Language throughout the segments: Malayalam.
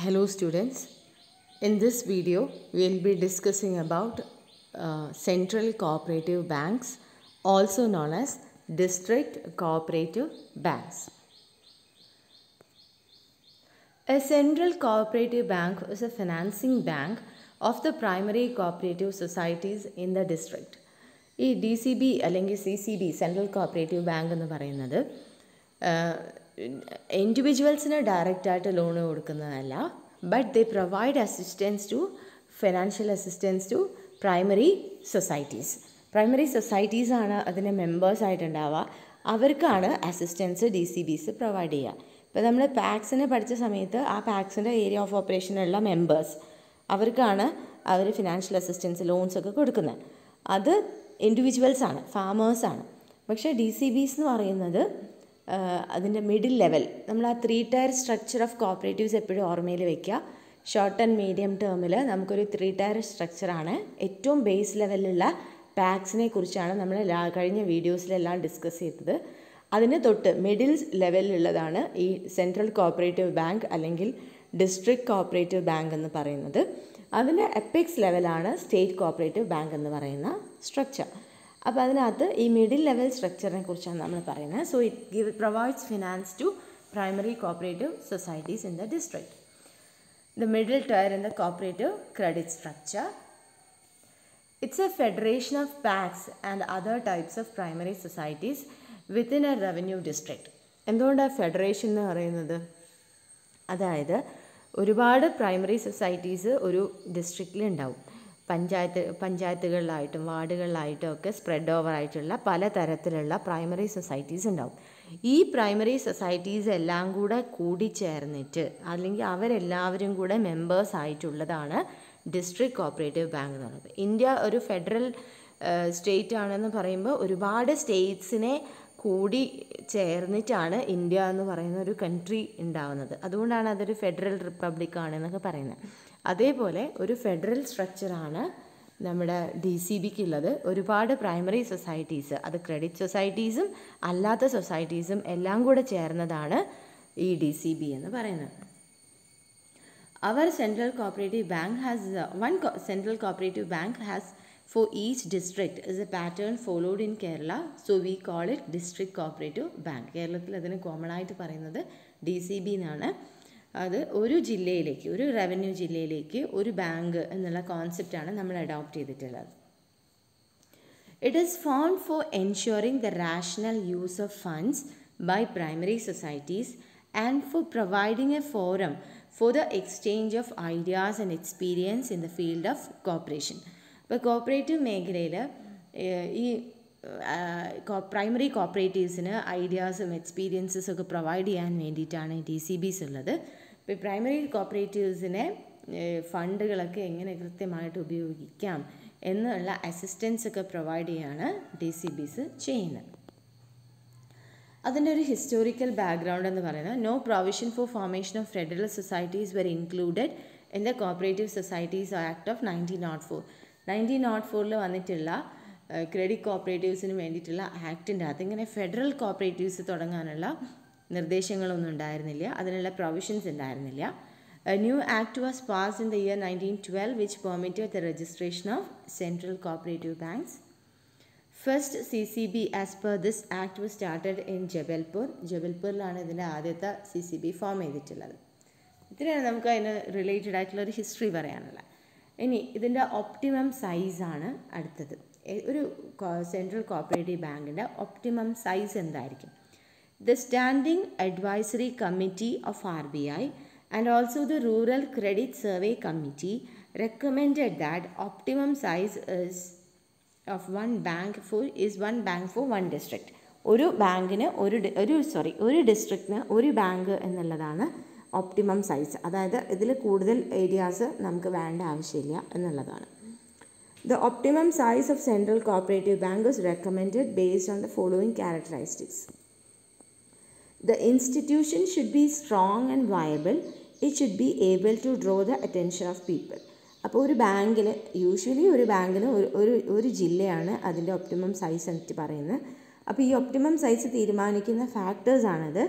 Hello students, in this video we will be discussing about central cooperative banks, also known as district cooperative banks. A central cooperative bank is a financing bank of the primary cooperative societies in the district. ഈ DCB അല്ലെങ്കിൽ CCB സെൻട്രൽ കോപ്പറേറ്റീവ് ബാങ്ക് എന്ന് പറയുന്നത് ഇൻഡിവിജ്വൽസിന് ഡയറക്റ്റായിട്ട് ലോൺ കൊടുക്കുന്നതല്ല, but they provide assistance to financial assistance to primary societies. Primary സൊസൈറ്റീസാണ് അതിന് മെമ്പേഴ്സായിട്ടുണ്ടാവുക, അവർക്കാണ് അസിസ്റ്റൻസ് DCBs പ്രൊവൈഡ് ചെയ്യുക. ഇപ്പോൾ നമ്മൾ പാക്സിന് പഠിച്ച സമയത്ത് ആ പാക്സിൻ്റെ ഏരിയ ഓഫ് ഓപ്പറേഷനുള്ള മെമ്പേഴ്സ് അവർക്കാണ് അവർ ഫിനാൻഷ്യൽ അസിസ്റ്റൻസ് ലോൺസ് ഒക്കെ കൊടുക്കുന്നത്. അത് ഇൻഡിവിജ്വൽസാണ്, ഫാമേഴ്സാണ്. പക്ഷേ DCBs എന്ന് പറയുന്നത് അതിൻ്റെ മിഡിൽ ലെവൽ, നമ്മൾ ആ 3 ടയർ സ്ട്രക്ചർ ഓഫ് കോപ്പറേറ്റീവ്സ് എപ്പോഴും ഓർമ്മയിൽ വയ്ക്കുക. ഷോർട്ട് ആൻഡ് മീഡിയം ടേമിൽ നമുക്കൊരു 3 ടയർ സ്ട്രക്ചറാണ്. ഏറ്റവും ബേസ് ലെവലിലുള്ള പാക്സിനെ കുറിച്ചാണ് നമ്മൾ കഴിഞ്ഞ വീഡിയോസിലെല്ലാം ഡിസ്കസ് ചെയ്തത്. അതിന് തൊട്ട് മിഡിൽ ലെവലിലുള്ളതാണ് ഈ സെൻട്രൽ കോപ്പറേറ്റീവ് ബാങ്ക് അല്ലെങ്കിൽ ഡിസ്ട്രിക്ട് കോപ്പറേറ്റീവ് ബാങ്ക് എന്ന് പറയുന്നത്. അതിൻ്റെ എപ്പെക്സ് ലെവലാണ് സ്റ്റേറ്റ് കോപ്പറേറ്റീവ് ബാങ്ക് എന്ന് പറയുന്ന സ്ട്രക്ചർ. അപ്പോൾ അതിനകത്ത് ഈ മിഡിൽ ലെവൽ സ്ട്രക്ചറിനെ കുറിച്ചാണ് നമ്മൾ പറയുന്നത്. So it provides finance to primary cooperative societies in the district. The middle tier in the cooperative credit structure. It's a federation of PACs and other types of primary societies within a revenue district. എന്തുകൊണ്ടാണ് ഫെഡറേഷൻ എന്ന് പറയുന്നത്? അതായത് ഒരുപാട് പ്രൈമറി സൊസൈറ്റീസ് ഒരു ഡിസ്ട്രിക്റ്റിൽ ഉണ്ടാവും. പഞ്ചായത്തുകളിലായിട്ടും വാർഡുകളിലായിട്ടും ഒക്കെ സ്പ്രെഡ് ഓവർ ആയിട്ടുള്ള പലതരത്തിലുള്ള പ്രൈമറി സൊസൈറ്റീസ് ഉണ്ടാവും. ഈ പ്രൈമറി സൊസൈറ്റീസ് എല്ലാം കൂടെ കൂടിച്ചേർന്നിട്ട് അല്ലെങ്കിൽ അവരെല്ലാവരും കൂടെ മെമ്പേഴ്സ് ആയിട്ടുള്ളതാണ് ഡിസ്ട്രിക്ട് കോപ്പറേറ്റീവ് ബാങ്ക് എന്ന് പറയുന്നത്. ഇന്ത്യ ഒരു ഫെഡറൽ സ്റ്റേറ്റ് ആണെന്ന് പറയുമ്പോൾ ഒരുപാട് സ്റ്റേറ്റ്സിനെ കൂടി ചേർന്നിട്ടാണ് ഇന്ത്യ എന്ന് പറയുന്ന ഒരു കൺട്രി ഉണ്ടാവുന്നത്. അതുകൊണ്ടാണ് അതൊരു ഫെഡറൽ റിപ്പബ്ലിക് ആണെന്നൊക്കെ പറയുന്നത്. അതേപോലെ ഒരു ഫെഡറൽ സ്ട്രക്ചറാണ് നമ്മുടെ DCBക്ക് ഉള്ളത്. ഒരുപാട് പ്രൈമറി സൊസൈറ്റീസ്, അത് ക്രെഡിറ്റ് സൊസൈറ്റീസും അല്ലാത്ത സൊസൈറ്റീസും എല്ലാം കൂടെ ചേർന്നതാണ് ഈ DCB എന്ന് പറയുന്നത്. Our central cooperative bank has central cooperative bank has for each district is a pattern followed in Kerala, so we call it district cooperative bank. കേരളത്തിൽ അതിന് കോമൺ ആയിട്ട് പറയുന്നത് DCB എന്നാണ്. അത് ഒരു ജില്ലയിലേക്ക്, ഒരു റവന്യൂ ജില്ലയിലേക്ക് ഒരു ബാങ്ക് എന്നുള്ള കോൺസെപ്റ്റാണ് നമ്മൾ അഡോപ്റ്റ് ചെയ്തിട്ടുള്ളത്. It is formed for ensuring the rational use of funds by primary societies and for providing a forum for the exchange of ideas and experience in the field of cooperation. ഇപ്പോൾ കോപ്പറേറ്റീവ് മേഖലയിൽ ഈ പ്രൈമറി കോപ്പറേറ്റീവ്സിന് ഐഡിയാസും എക്സ്പീരിയൻസസും ഒക്കെ പ്രൊവൈഡ് ചെയ്യാൻ വേണ്ടിയിട്ടാണ് DCBs ഉള്ളത്. ഇപ്പോൾ പ്രൈമറി കോപ്പറേറ്റീവ്സിനെ ഫണ്ടുകളൊക്കെ എങ്ങനെ കൃത്യമായിട്ട് ഉപയോഗിക്കാം എന്നുള്ള അസിസ്റ്റൻസ് ഒക്കെ പ്രൊവൈഡ് ചെയ്യാണ് DCBs ചെയ്യുന്നത്. അതിൻ്റെ ഒരു ഹിസ്റ്റോറിക്കൽ ബാക്ക്ഗ്രൗണ്ട് എന്ന് പറയുന്നത് no provision for formation of federal societies were included in the cooperative societies act of 1904. 1904 വന്നിട്ടുള്ള ക്രെഡിറ്റ് കോപ്പറേറ്റീവ്സിന് വേണ്ടിയിട്ടുള്ള ആക്ടിൻ്റെ അകത്ത് ഇങ്ങനെ ഫെഡറൽ കോപ്പറേറ്റീവ്സ് തുടങ്ങാനുള്ള നിർദ്ദേശങ്ങളൊന്നും ഉണ്ടായിരുന്നില്ല, അതിനുള്ള പ്രൊവിഷൻസ് ഉണ്ടായിരുന്നില്ല. A new act was passed in the year 1912 which permitted the registration of central cooperative banks. First CCB as per this act was started in Jabalpur. ജബൽപൂരിലാണ് ഇതിൻ്റെ ആദ്യത്തെ CCB ഫോം ചെയ്തിട്ടുള്ളത്. ഇത്രയാണ് നമുക്ക് അതിന് റിലേറ്റഡ് ആയിട്ടുള്ള ഒരു ഹിസ്റ്ററി പറയാനുള്ളത്. ഇനി ഇതിൻ്റെ ഒപ്റ്റിമം സൈസാണ് അടുത്തത്. ഒരു സെൻട്രൽ കോപ്പറേറ്റീവ് ബാങ്കിൻ്റെ ഒപ്റ്റിമം സൈസ് എന്തായിരിക്കും? The standing advisory committee of RBI and also the Rural Credit Survey Committee recommended that optimum size is of one bank for one district. ഒരു ബാങ്കിന് ഒരു ഡിസ്ട്രിക്റ്റിന് ഒരു ബാങ്ക് എന്നുള്ളതാണ് ഒപ്റ്റിമം സൈസ്. അതായത് ഇതിൽ കൂടുതൽ ഏരിയാസ് നമുക്ക് വേണ്ട ആവശ്യമില്ല എന്നുള്ളതാണ്. The optimum size of central cooperative bank is recommended based on the following characteristics. The institution should be strong and viable. It should be able to draw the attention of people. അപ്പോൾ ഒരു ബാങ്കിന് യൂഷ്വലി ഒരു ബാങ്കിന് ഒരു ജില്ലയാണ് അതിൻ്റെ ഒപ്റ്റിമം സൈസ് എന്നിട്ട് പറയുന്നത്. അപ്പോൾ ഈ ഒപ്റ്റിമം സൈസ് തീരുമാനിക്കുന്ന ഫാക്ടേഴ്സാണത്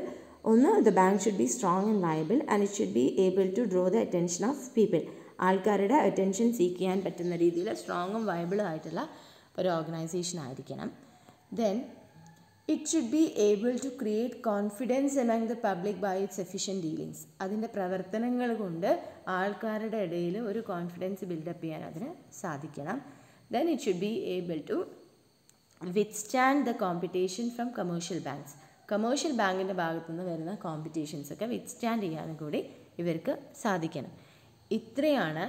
ഒന്ന്, the bank should be strong and viable and it should be able to draw the attention of people. ആൾക്കാരുടെ അറ്റൻഷൻ സീക്ക് ചെയ്യാൻ പറ്റുന്ന രീതിയിൽ സ്ട്രോങ്ങും വയബിളും ആയിട്ടുള്ള ഒരു ഓർഗനൈസേഷൻ ആയിരിക്കണം. Then it should be able to create confidence among the public by its efficient dealings. അതിൻ്റെ പ്രവർത്തനങ്ങൾ കൊണ്ട് ആൾക്കാരുടെ ഇടയിൽ ഒരു കോൺഫിഡൻസ് ബിൽഡപ്പ് ചെയ്യാൻ അതിന് സാധിക്കണം. Then it should be able to withstand the competition from commercial banks. Commercial ബാങ്കിൻ്റെ ഭാഗത്തുനിന്ന് വരുന്ന കോമ്പറ്റീഷൻസൊക്കെ വിത്ത്സ്റ്റാൻഡ് ചെയ്യാനും കൂടി ഇവർക്ക് സാധിക്കണം. ഇത്രയാണ്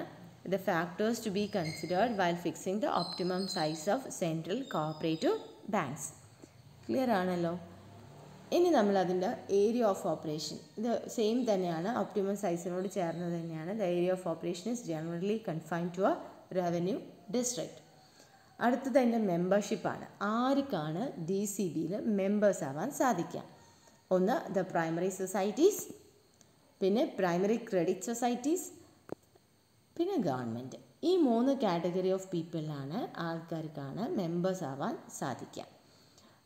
the factors to be considered while fixing the optimum size of central cooperative banks. Clear ആണല്ലോ. ഇനി നമ്മൾ അതിൻ്റെ ഏരിയ ഓഫ് ഓപ്പറേഷൻ, ഇത് സെയിം തന്നെയാണ്, ഒപ്റ്റിമം സൈസിനോട് ചേർന്നത് തന്നെയാണ്. The area of operation is generally confined to a revenue district. അടുത്തത് അതിൻ്റെ മെമ്പർഷിപ്പാണ്. ആർക്കാണ് DCBയിൽ മെമ്പേഴ്സ് ആവാൻ സാധിക്കുക? ഒന്ന്, ദ പ്രൈമറി സൊസൈറ്റീസ്, പിന്നെ പ്രൈമറി ക്രെഡിറ്റ് സൊസൈറ്റീസ്, പിന്നെ ഗവൺമെൻറ്. ഈ 3 കാറ്റഗറി ഓഫ് പീപ്പിളിലാണ് ആൾക്കാർക്കാണ് മെമ്പേഴ്സ് ആവാൻ സാധിക്കുക.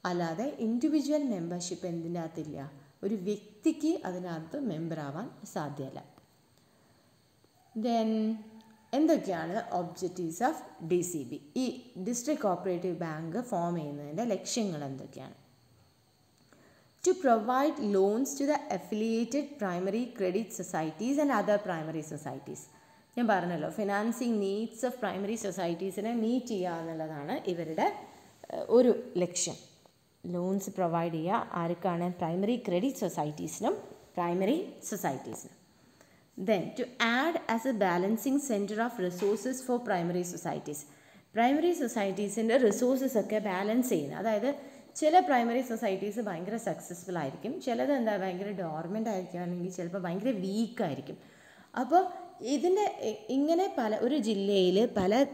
അല്ലാതെ ഇൻഡിവിജ്വൽ മെമ്പർഷിപ്പ് എന്തിൻ്റെ അകത്തില്ല, ഒരു വ്യക്തിക്ക് അതിനകത്ത് മെമ്പർ ആവാൻ സാധ്യമല്ല. ദെൻ എന്തൊക്കെയാണ് ഒബ്ജക്റ്റീവ്സ് ഓഫ് DCB? ഈ ഡിസ്ട്രിക്ട് കോഓപ്പറേറ്റീവ് ബാങ്ക് ഫോം ചെയ്യുന്നതിൻ്റെ ലക്ഷ്യങ്ങൾ എന്തൊക്കെയാണ്? To provide loans to the affiliated primary credit societies and other primary societies. ഞാൻ പറഞ്ഞല്ലോ, ഫിനാൻസിങ് നീഡ്സ് ഓഫ് പ്രൈമറി സൊസൈറ്റീസിനെ മീറ്റ് ചെയ്യുക എന്നുള്ളതാണ് ഇവരുടെ ഒരു ലക്ഷ്യം. ലോൺസ് പ്രൊവൈഡ് ചെയ്യുക ആർക്കാണ്? പ്രൈമറി ക്രെഡിറ്റ് സൊസൈറ്റീസിനും പ്രൈമറി സൊസൈറ്റീസിനും. Then to add as a balancing center of resources for primary societies. Primary സൊസൈറ്റീസിൻ്റെ റിസോഴ്സസ് ഒക്കെ ബാലൻസ് ചെയ്യുന്നത്, അതായത് ചില പ്രൈമറി സൊസൈറ്റീസ് ഭയങ്കര സക്സസ്ഫുൾ ആയിരിക്കും, ചിലത് എന്താ ഭയങ്കര ഡോർമെൻ്റ് ആയിരിക്കും, അല്ലെങ്കിൽ ചിലപ്പോൾ ഭയങ്കര വീക്കായിരിക്കും. അപ്പോൾ ഇതിൻ്റെ ഇങ്ങനെ ഒരു ജില്ലയിൽ പല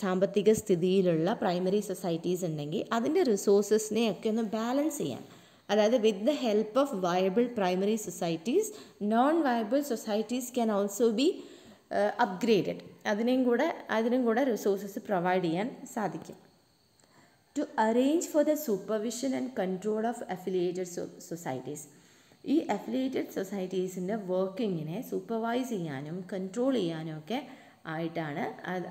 സാമ്പത്തിക സ്ഥിതിയിലുള്ള പ്രൈമറി സൊസൈറ്റീസ് ഉണ്ടെങ്കിൽ അതിൻ്റെ റിസോഴ്സസിനെയൊക്കെ ഒന്ന് ബാലൻസ് ചെയ്യാൻ, അതായത് with the help of viable primary societies non viable societies can also be upgraded. അതിനും കൂടെ റിസോഴ്സസ് പ്രൊവൈഡ് ചെയ്യാൻ സാധിക്കും. To arrange for the supervision and control of affiliated societies. ഈ അഫിലിയേറ്റഡ് സൊസൈറ്റീസിൻ്റെ വർക്കിങ്ങിനെ സൂപ്പർവൈസ് ചെയ്യാനും കൺട്രോൾ ചെയ്യാനും ഒക്കെ ആയിട്ടാണ്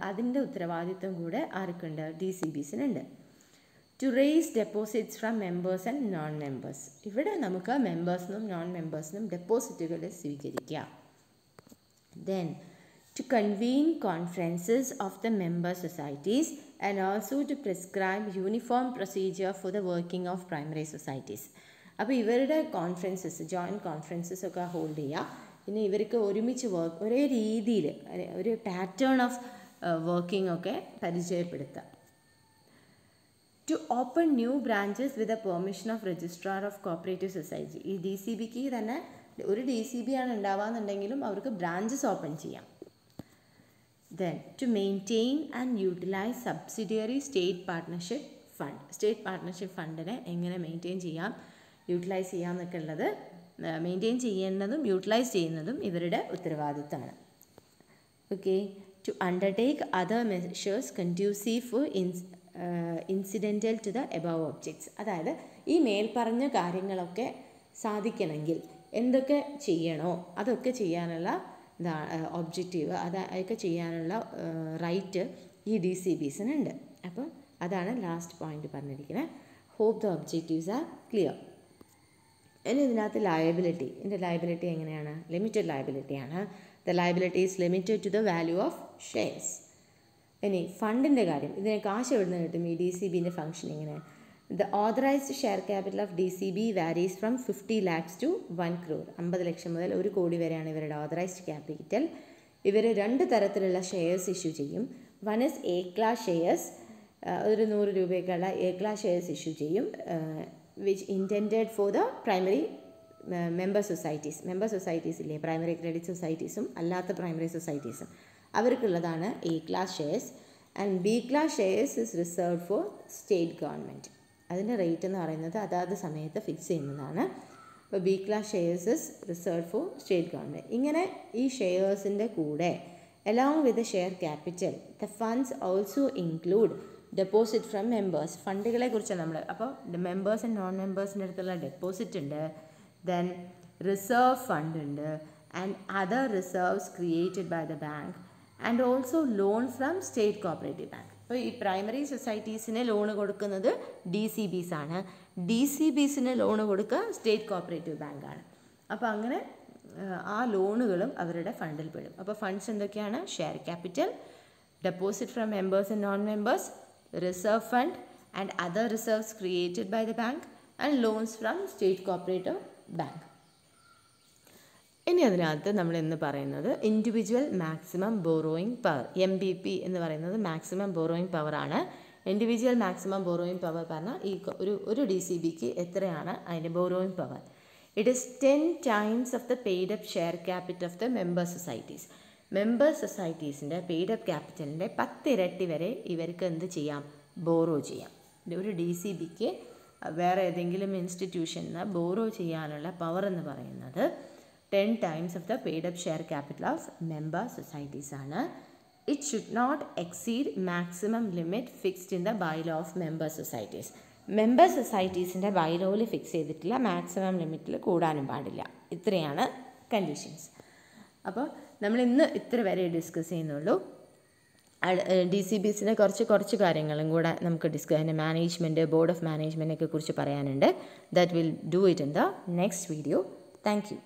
അതിൻ്റെ ഉത്തരവാദിത്വം കൂടെ ആർക്കുണ്ട്? DCBസിനുണ്ട്. To raise deposits from members and non members. ഇവിടെ നമുക്ക് മെമ്പേഴ്സിനും നോൺ മെമ്പേഴ്സിനും ഡെപ്പോസിറ്റുകൾ സ്വീകരിക്കാം. Then to convene conferences of the member societies and also to prescribe uniform procedure for the working of primary societies. അപ്പോൾ ഇവരുടെ കോൺഫറൻസസ്, ജോയിൻറ്റ് കോൺഫറൻസസ് ഒക്കെ ഹോൾഡ് ചെയ്യുക. പിന്നെ ഇവർക്ക് ഒരുമിച്ച് ഒരേ രീതിയിൽ ഒരു പാറ്റേൺ ഓഫ് വർക്കിംഗ് ഒക്കെ പരിചയപ്പെടുത്തുക. To open new branches with a permission of registrar of cooperative society. ഈ DCBക്ക് തന്നെ ഒരു DCB ആണ് ഉണ്ടാവാന്നുണ്ടെങ്കിലും അവർക്ക് ബ്രാഞ്ചസ് ഓപ്പൺ ചെയ്യാം. Then to maintain and utilise subsidiary state partnership fund. State partnership ഫണ്ടിനെ എങ്ങനെ മെയിൻറ്റെയിൻ ചെയ്യാം, യൂട്ടിലൈസ് ചെയ്യാം എന്നൊക്കെ ഉള്ളത് മെയിൻറ്റെയിൻ ചെയ്യേണ്ടതും യൂട്ടിലൈസ് ചെയ്യുന്നതും ഇവരുടെ ഉത്തരവാദിത്തമാണ്. Okay. To undertake other measures conducive for incidental to the above objects. അതായത് ഈ മേൽപ്പറഞ്ഞ കാര്യങ്ങളൊക്കെ സാധിക്കണമെങ്കിൽ എന്തൊക്കെ ചെയ്യണോ അതൊക്കെ ചെയ്യാനുള്ള ഒബ്ജക്റ്റീവ്, അതൊക്കെ ചെയ്യാനുള്ള റൈറ്റ് ഈ DCBസിനുണ്ട്. അപ്പം അതാണ് ലാസ്റ്റ് പോയിന്റ് പറഞ്ഞിരിക്കുന്നത്. Hope the objectives are clear. ഇനി ഇതിനകത്ത് ലയബിലിറ്റി. ഇതിൻ്റെ ലയബിലിറ്റി എങ്ങനെയാണ്? ലിമിറ്റഡ് ലയബിലിറ്റിയാണ്. The liability is limited to the value of shares. ഇനി ഫണ്ടിൻ്റെ കാര്യം, ഇതിനെ കാശ് എവിടുന്ന് കിട്ടും? ഈ DCBൻ്റെ ഫംഗ്ഷനിങ്ങിന് the authorised share capital of DCB varies from 50 lakhs to 1 crore. 50 ലക്ഷം മുതൽ 1 കോടി വരെയാണ് ഇവരുടെ ഓതറൈസ്ഡ് ക്യാപിറ്റൽ. ഇവർ 2 തരത്തിലുള്ള ഷെയർസ് ഇഷ്യൂ ചെയ്യും. One is A class shares, ഒരു 100 രൂപയ്ക്കുള്ള എ ക്ലാസ് ഷെയർസ് ഇഷ്യൂ ചെയ്യും, which intended for the primary member societies. Member societies ഇല്ലേ, പ്രൈമറി ക്രെഡിറ്റ് സൊസൈറ്റീസും അല്ലാത്ത പ്രൈമറി സൊസൈറ്റീസും, അവർക്കുള്ളതാണ് A class shares. And B class shares is reserved for state government. അതിൻ്റെ റേറ്റ് എന്ന് പറയുന്നത് അതാത് സമയത്ത് ഫിക്സ് ചെയ്യുന്നതാണ്. അപ്പോൾ B class shares is reserved for state government. ഇങ്ങനെ ഈ ഷെയർസിൻ്റെ കൂടെ along with the share capital the funds also include deposit from members. ഫണ്ടുകളെ കുറിച്ച് നമ്മൾ അപ്പോൾ മെമ്പേഴ്സ് ആൻഡ് നോൺ മെമ്പേഴ്സിൻ്റെ അടുത്തുള്ള ഡെപ്പോസിറ്റ് ഉണ്ട്, then reserve fund ഉണ്ട്, and other reserves created by the bank, and also loan from state cooperative bank. അപ്പോൾ ഈ പ്രൈമറി സൊസൈറ്റീസിന് ലോൺ കൊടുക്കുന്നത് DCBs ആണ്, DCBsന് ലോൺ കൊടുക്കുക സ്റ്റേറ്റ് കോപ്പറേറ്റീവ് ബാങ്കാണ്. അപ്പോൾ അങ്ങനെ ആ ലോണുകളും അവരുടെ ഫണ്ടിൽ പെടും. അപ്പോൾ ഫണ്ട്സ് എന്തൊക്കെയാണ്? Share capital, deposit from members and non members, reserve fund and other reserves created by the bank, and loans from state cooperative bank. ഇനി അതിനകത്ത് നമ്മൾ എന്ന് പറയുന്നത് individual maximum borrowing power, MBP എന്ന് പറയുന്നത് മാക്സിമം ബോറോയിങ് പവറാണ്. ഇൻഡിവിജ്വൽ മാക്സിമം ബോറോയിങ് പവർ പറഞ്ഞാൽ ഈ ഒരു DCBക്ക് എത്രയാണ് അതിൻ്റെ borrowing power? It is 10 times of the paid up share capital of the member societies. Member സൊസൈറ്റീസിൻ്റെ paid up ക്യാപിറ്റലിൻ്റെ 10 ഇരട്ടി വരെ ഇവർക്ക് എന്ത് ചെയ്യാം? ബോറോ ചെയ്യാം. ഒരു DCBക്ക് വേറെ ഏതെങ്കിലും ഇൻസ്റ്റിറ്റ്യൂഷനിൽ നിന്ന് ബോറോ ചെയ്യാനുള്ള പവർ എന്ന് പറയുന്നത് 10 times of the paid up share capital of member societies ആണ്. It should not exceed maximum limit fixed in the bylaw of member societies. Member സൊസൈറ്റീസിൻ്റെ ബൈലോയിൽ ഫിക്സ് ചെയ്തിട്ടുള്ള മാക്സിമം ലിമിറ്റിൽ കൂടാനും പാടില്ല. ഇത്രയാണ് കണ്ടീഷൻസ്. അപ്പോൾ നമ്മൾ ഇന്ന് ഇത്ര വരെ ഡിസ്കസ് ചെയ്യുന്നുള്ളൂ. DCBsനെ കുറച്ച് കാര്യങ്ങളും കൂടെ നമുക്ക് അതിൻ്റെ മാനേജ്മെൻറ്റ്, ബോർഡ് ഓഫ് മാനേജ്മെൻറ്റിനെ കുറിച്ച് പറയാനുണ്ട്. That will do it in the next video. Thank you.